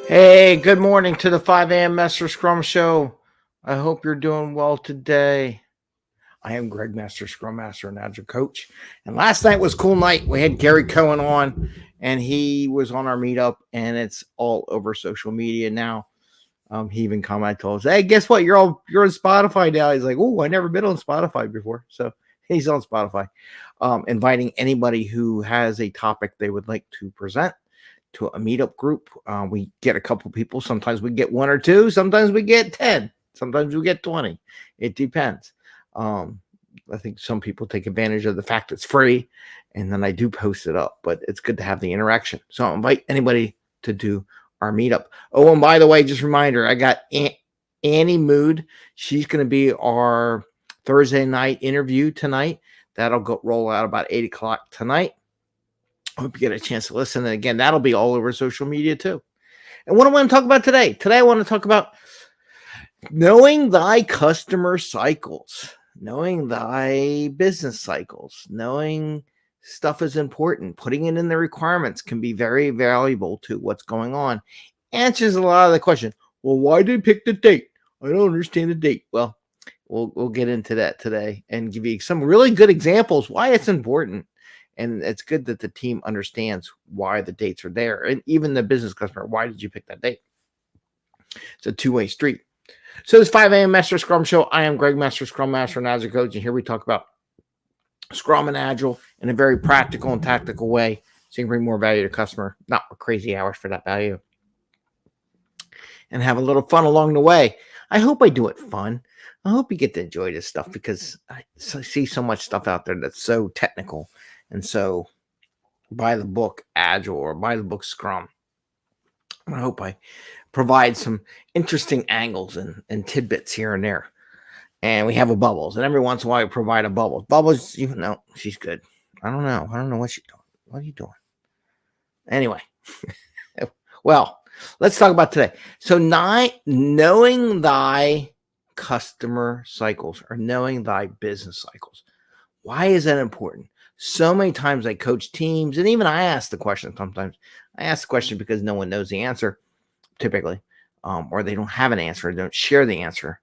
Hey, good morning to the 5 a.m. Mester Scrum Show. I hope you're doing well today. I am Greg Mester, Scrum Master and Agile Coach. And last night was a cool night. We had Gary Cohen on, and he was on our meetup, and it's all over social media now. He even commented to us, "Hey, guess what? You're on Spotify now." He's like, "Oh, I never been on Spotify before." So he's on Spotify, inviting anybody who has a topic they would like to present to a meetup group. We get a couple people. Sometimes we get one or two. Sometimes we get 10. Sometimes we get 20. It depends. I think some people take advantage of the fact it's free, and then I do post it up. But it's good to have the interaction. So I invite anybody to do our meetup. Oh, and by the way, just a reminder, I got Annie Mood. She's going to be our Thursday night interview tonight. That'll roll out about 8 o'clock tonight. I hope you get a chance to listen. And again, that'll be all over social media too. And what I want to talk about today? Today, I want to talk about knowing thy customer cycles, knowing thy business cycles, knowing stuff is important. Putting it in the requirements can be very valuable to what's going on. Answers a lot of the question. Well, why did you pick the date? I don't understand the date. Well, we'll get into that today and give you some really good examples why it's important. And it's good that the team understands why the dates are there. And even the business customer, why did you pick that date? It's a two-way street. So this 5 a.m. Mester Scrum Show. I am Greg Mester, Scrum Master and Agile Coach. And here we talk about Scrum and Agile in a very practical and tactical way so you can bring more value to the customer, not crazy hours for that value. And have a little fun along the way. I hope I do it fun. I hope you get to enjoy this stuff because I see so much stuff out there that's so technical. And so buy the book Agile or buy the book Scrum. I hope I provide some interesting angles and tidbits here and there. And we have a Bubbles. And every once in a while we provide a Bubbles. Bubbles, you know, she's good. I don't know what she's doing. What are you doing? Anyway. Well, let's talk about today. So knowing thy customer cycles or knowing thy business cycles. Why is that important? So many times I coach teams, and even I ask the question sometimes. I ask the question because no one knows the answer, typically, or they don't have an answer, they don't share the answer.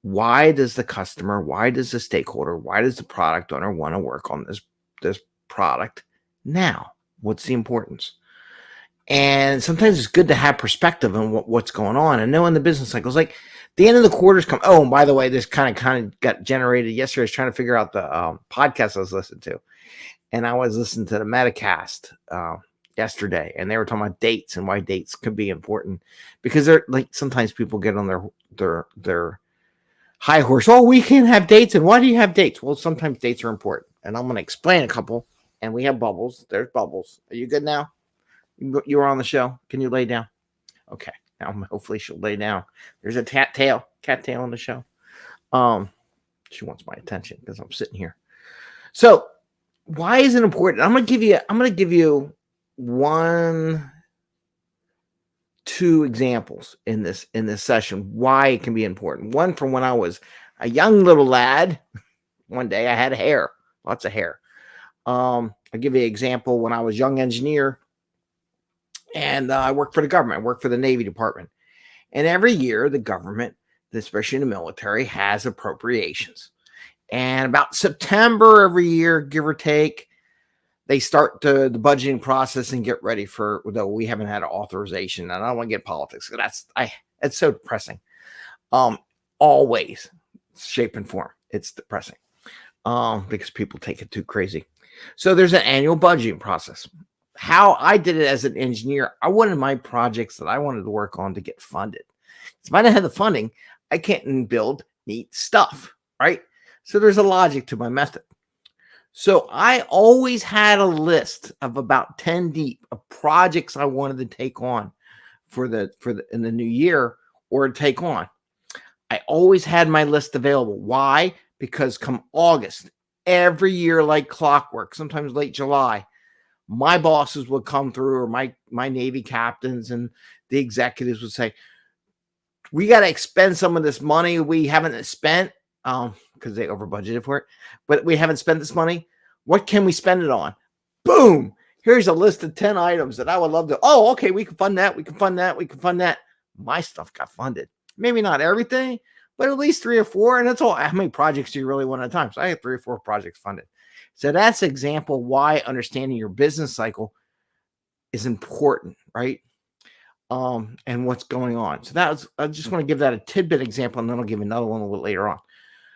Why does the customer, why does the stakeholder, why does the product owner want to work on this product now? What's the importance? And sometimes it's good to have perspective on what's going on and knowing the business cycles. Like the end of the quarters come. Oh, and by the way, this kind of got generated yesterday. I was trying to figure out the podcast I was listening to. And I was listening to the Metacast yesterday, and they were talking about dates and why dates could be important because they're like sometimes people get on their high horse. Oh, we can't have dates, and why do you have dates? Well, sometimes dates are important, and I'm going to explain a couple. And we have Bubbles. There's Bubbles. Are you good now? You were on the show. Can you lay down? Okay. Now hopefully she'll lay down. There's a cat tail on the show. She wants my attention because I'm sitting here. So why is it important? I'm going to give you two examples in this session why it can be important. One from when I was a young little lad. One day I had hair, lots of hair. I'll give you an example when I was a young engineer and I worked for the government. I worked for the Navy Department. And every year the government, especially in the military, has appropriations. And about September every year, give or take, they start the budgeting process and get ready for, though we haven't had an authorization. And I don't want to get politics. It's so depressing. Always, shape and form. It's depressing because people take it too crazy. So there's an annual budgeting process. How I did it as an engineer, I wanted my projects that I wanted to work on to get funded. If I didn't have the funding, I can't build neat stuff, right? So there's a logic to my method. So I always had a list of about 10 deep of projects I wanted to take on for in the new year or take on. I always had my list available. Why? Because come August, every year like clockwork, sometimes late July, my bosses would come through or my Navy captains and the executives would say, we got to expend some of this money we haven't spent because they over budgeted for it, but we haven't spent this money. What can we spend it on? Boom. here's a list of 10 items that I would love to. Oh, okay, we can fund that. We can fund that. We can fund that. My stuff got funded. Maybe not everything, but at least 3 or 4. And that's all. How many projects do you really want at a time? So I had 3 or 4 projects funded. So that's an example why understanding your business cycle is important, right? And what's going on. So I just want to give that a tidbit example, and then I'll give another one a little later on.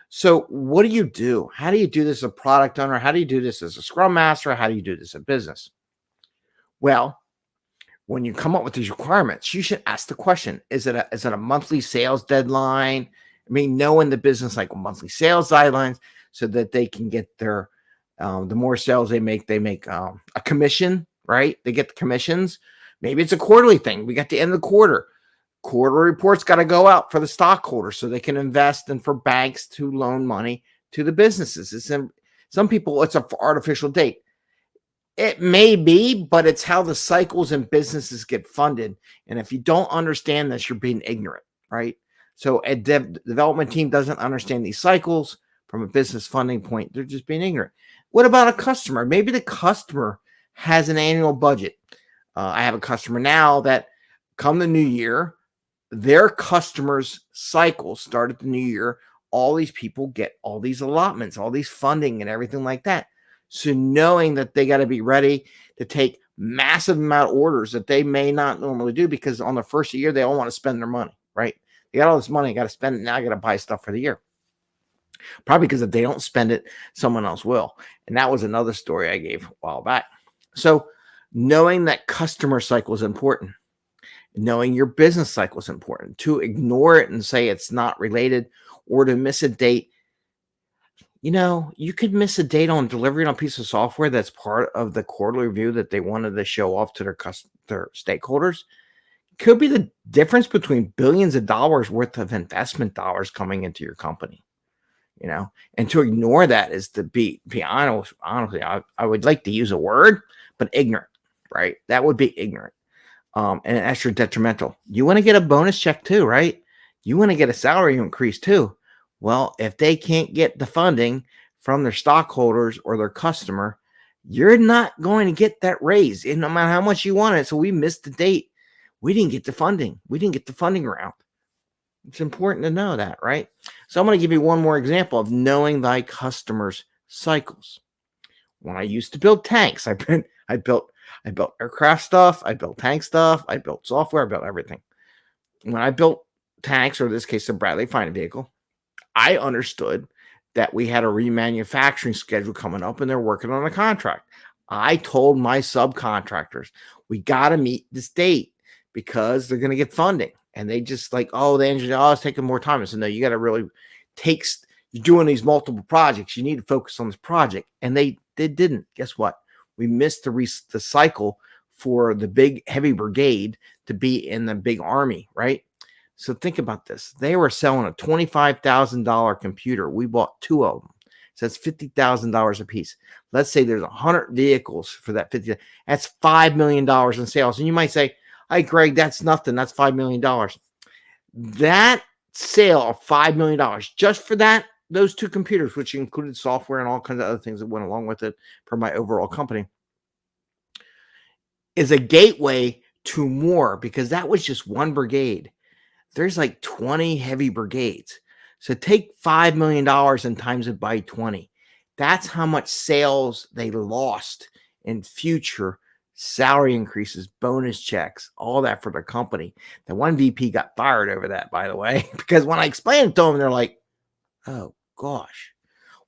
So what do you do? How do you do this as a product owner? How do you do this as a Scrum Master? How do you do this in business? Well, when you come up with these requirements, you should ask the question, is it a monthly sales deadline? I mean, knowing the business cycle monthly sales guidelines so that they can get their, the more sales they make a commission, right? They get the commissions. Maybe it's a quarterly thing. We got the end of the quarter. Quarter reports got to go out for the stockholders so they can invest and for banks to loan money to the businesses. Some people, it's an artificial date. It may be, but it's how the cycles in businesses get funded. And if you don't understand this, you're being ignorant, right? So a development team doesn't understand these cycles from a business funding point. They're just being ignorant. What about a customer? Maybe the customer has an annual budget. I have a customer now that come the new year, their customers' cycle start at the new year. All these people get all these allotments, all these funding and everything like that. So knowing that they got to be ready to take massive amount of orders that they may not normally do because on the first year, they all want to spend their money, right? They got all this money, got to spend it. Now I got to buy stuff for the year. Probably because if they don't spend it, someone else will. And that was another story I gave a while back. So knowing that customer cycle is important. Knowing your business cycle is important. To ignore it and say it's not related or to miss a date. You know, you could miss a date on delivering on a piece of software that's part of the quarterly review that they wanted to show off to their stakeholders. Could be the difference between billions of dollars worth of investment dollars coming into your company. You know, and to ignore that is to be honest. Honestly, I would like to use a word, but ignorant, right? That would be ignorant. And extra detrimental. You want to get a bonus check too, right? You want to get a salary increase too. Well, if they can't get the funding from their stockholders or their customer, you're not going to get that raise, no matter how much you want it. So we missed the date. We didn't get the funding. We didn't get the funding round. It's important to know that, right? So I'm going to give you one more example of knowing thy customers' cycles. When I used to build tanks, I built aircraft stuff, I built tank stuff, I built software, I built everything. When I built tanks, or in this case, the Bradley Fighting Vehicle, I understood that we had a remanufacturing schedule coming up and they're working on a contract. I told my subcontractors, we got to meet this date because they're going to get funding. And they just like, oh, the engineer, oh, it's taking more time. I said, no, you got to really you're doing these multiple projects. You need to focus on this project. And they didn't. Guess what? We missed the cycle for the big heavy brigade to be in the big army, right? So think about this. They were selling a $25,000 computer. We bought 2 of them. So that's $50,000 a piece. Let's say there's 100 vehicles for that 50. That's $5 million in sales. And you might say, hey, Greg, that's nothing. That's $5 million. That sale of $5 million just for those 2 computers, which included software and all kinds of other things that went along with it for my overall company, is a gateway to more because that was just one brigade. There's like 20 heavy brigades. So take $5 million and times it by 20. That's how much sales they lost in future salary increases, bonus checks, all that for the company. The one VP got fired over that, by the way, because when I explained it to them, they're like, oh, gosh.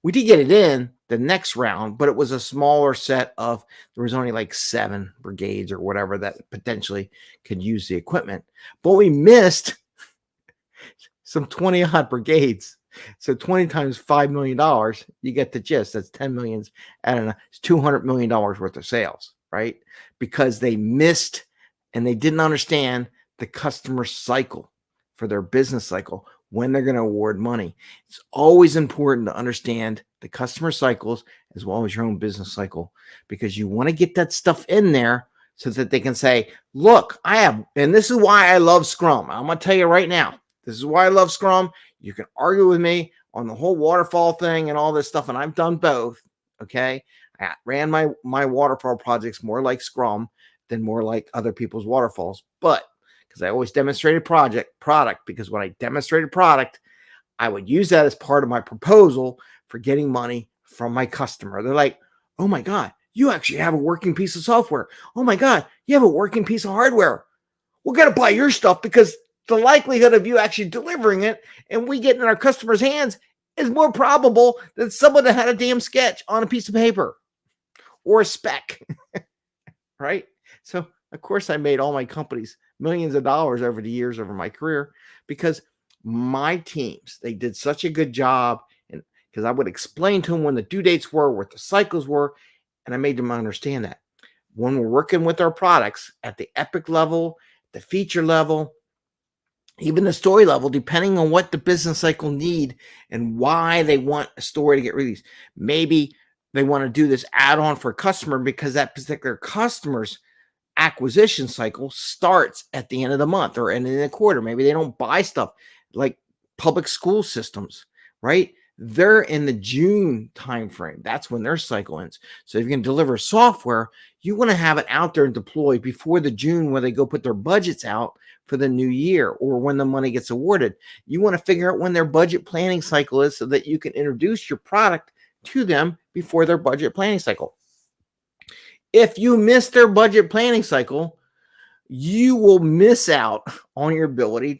We did get it in the next round, but it was a smaller set of, there was only like 7 brigades or whatever that potentially could use the equipment. But we missed some 20 odd brigades. So 20 times $5 million, you get the gist. That's 10 millions. I don't know. It's $200 million worth of sales, right? Because they missed and they didn't understand the customer cycle for their business cycle when they're going to award money. It's always important to understand the customer cycles as well as your own business cycle, because you want to get that stuff in there so that they can say, look, and this is why I love Scrum. I'm going to tell you right now, this is why I love Scrum. You can argue with me on the whole waterfall thing and all this stuff, and I've done both, okay? I ran my waterfall projects more like Scrum than more like other people's waterfalls. But because I always demonstrated product, because when I demonstrated product, I would use that as part of my proposal for getting money from my customer. They're like, oh my God, you actually have a working piece of software. Oh my God, you have a working piece of hardware. We're going to buy your stuff because the likelihood of you actually delivering it and we get in our customers' hands is more probable than someone that had a damn sketch on a piece of paper or a spec, right? So, of course, I made all my companies millions of dollars over the years over my career because my teams, they did such a good job. And because I would explain to them when the due dates were, what the cycles were, and I made them understand that when we're working with our products at the epic level, the feature level, even the story level, depending on what the business cycle need and why they want a story to get released. Maybe they want to do this add-on for a customer because that particular customer's acquisition cycle starts at the end of the month or end of the quarter. Maybe they don't buy stuff like public school systems, right? They're in the June timeframe. That's when their cycle ends. So if you can deliver software, you want to have it out there and deployed before the June when they go put their budgets out for the new year or when the money gets awarded. You want to figure out when their budget planning cycle is so that you can introduce your product to them before their budget planning cycle. If you miss their budget planning cycle, you will miss out on your ability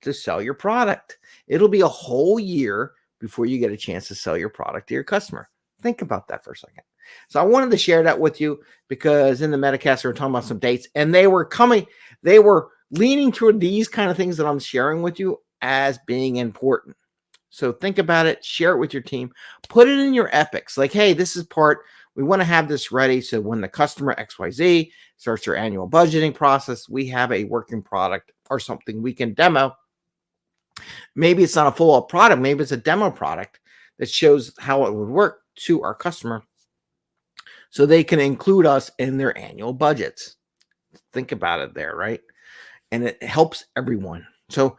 to sell your product. It'll be a whole year before you get a chance to sell your product to your customer. Think about that for a second. So I wanted to share that with you because in the Metacast, we were talking about some dates and they were leaning toward these kind of things that I'm sharing with you as being important. So think about it, share it with your team, put it in your epics. Like, hey, this is part, we want to have this ready. So when the customer XYZ starts their annual budgeting process, we have a working product or something we can demo. Maybe it's not a full up product. Maybe it's a demo product that shows how it would work to our customer so they can include us in their annual budgets. Think about it there, right? And it helps everyone. So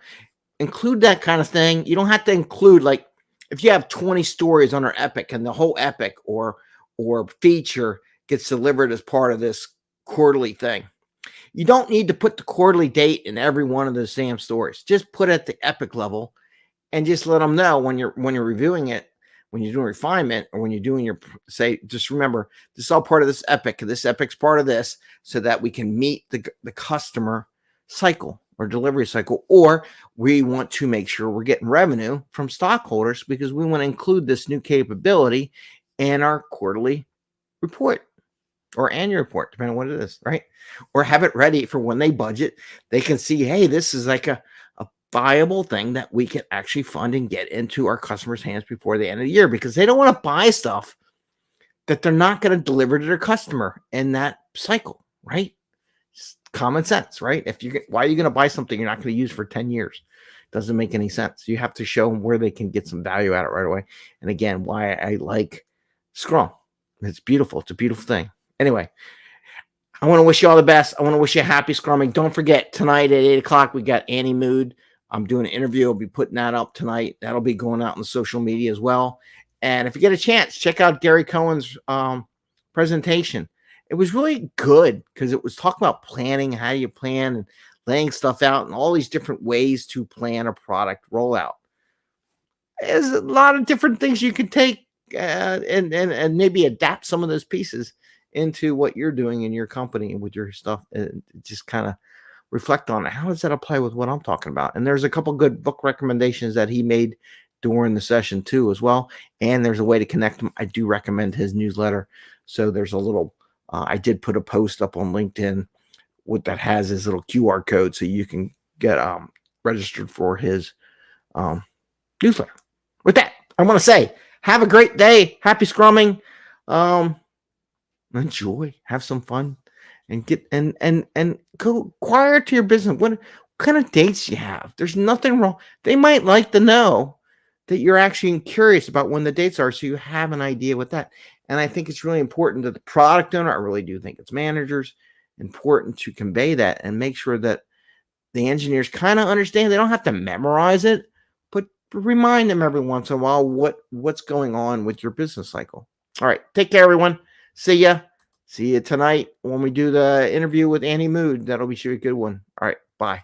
include that kind of thing. You don't have to include, like, if you have 20 stories on our epic and the whole epic or feature gets delivered as part of this quarterly thing, you don't need to put the quarterly date in every one of the same stories. Just put it at the epic level and just let them know when you're reviewing it, when you're doing refinement or when you're doing your, say, just remember, this is all part of this epic. This epic's part of this so that we can meet the customer cycle or delivery cycle, or we want to make sure we're getting revenue from stockholders because we want to include this new capability in our quarterly report or annual report, depending on what it is, right? Or have it ready for when they budget. They can see, hey, this is like a viable thing that we can actually fund and get into our customers' hands before the end of the year because they don't want to buy stuff that they're not going to deliver to their customer in that cycle, right? Common sense, right? Why are you going to buy something you're not going to use for 10 years? Doesn't make any sense. You have to show them where they can get some value out of it right away. And again, why I like Scrum. It's beautiful. It's a beautiful thing. Anyway, I want to wish you all the best. I want to wish you a happy Scrumming. Don't forget, tonight at 8 o'clock, we got Annie Mood. I'm doing an interview. I'll be putting that up tonight. That'll be going out on social media as well. And if you get a chance, check out Gary Cohen's presentation. It was really good because it was talking about planning, how you plan and laying stuff out and all these different ways to plan a product rollout. There's a lot of different things you can take and maybe adapt some of those pieces into what you're doing in your company and with your stuff and just kind of reflect on it. How does that apply with what I'm talking about? And there's a couple good book recommendations that he made during the session too as well. And there's a way to connect them. I do recommend his newsletter. So there's a little, I did put a post up on LinkedIn that has his little QR code so you can get registered for his newsletter. With that, I want to say, have a great day. Happy Scrumming. Enjoy, have some fun, and get and go inquire to your business. What kind of dates you have? There's nothing wrong. They might like to know that you're actually curious about when the dates are, so you have an idea with that. And I think it's really important that the product owner, I really do think it's managers, important to convey that and make sure that the engineers kind of understand. They don't have to memorize it, but remind them every once in a while what's going on with your business cycle. All right, take care, everyone. See ya. See you tonight when we do the interview with Annie Mood. That'll be a good one. All right. Bye.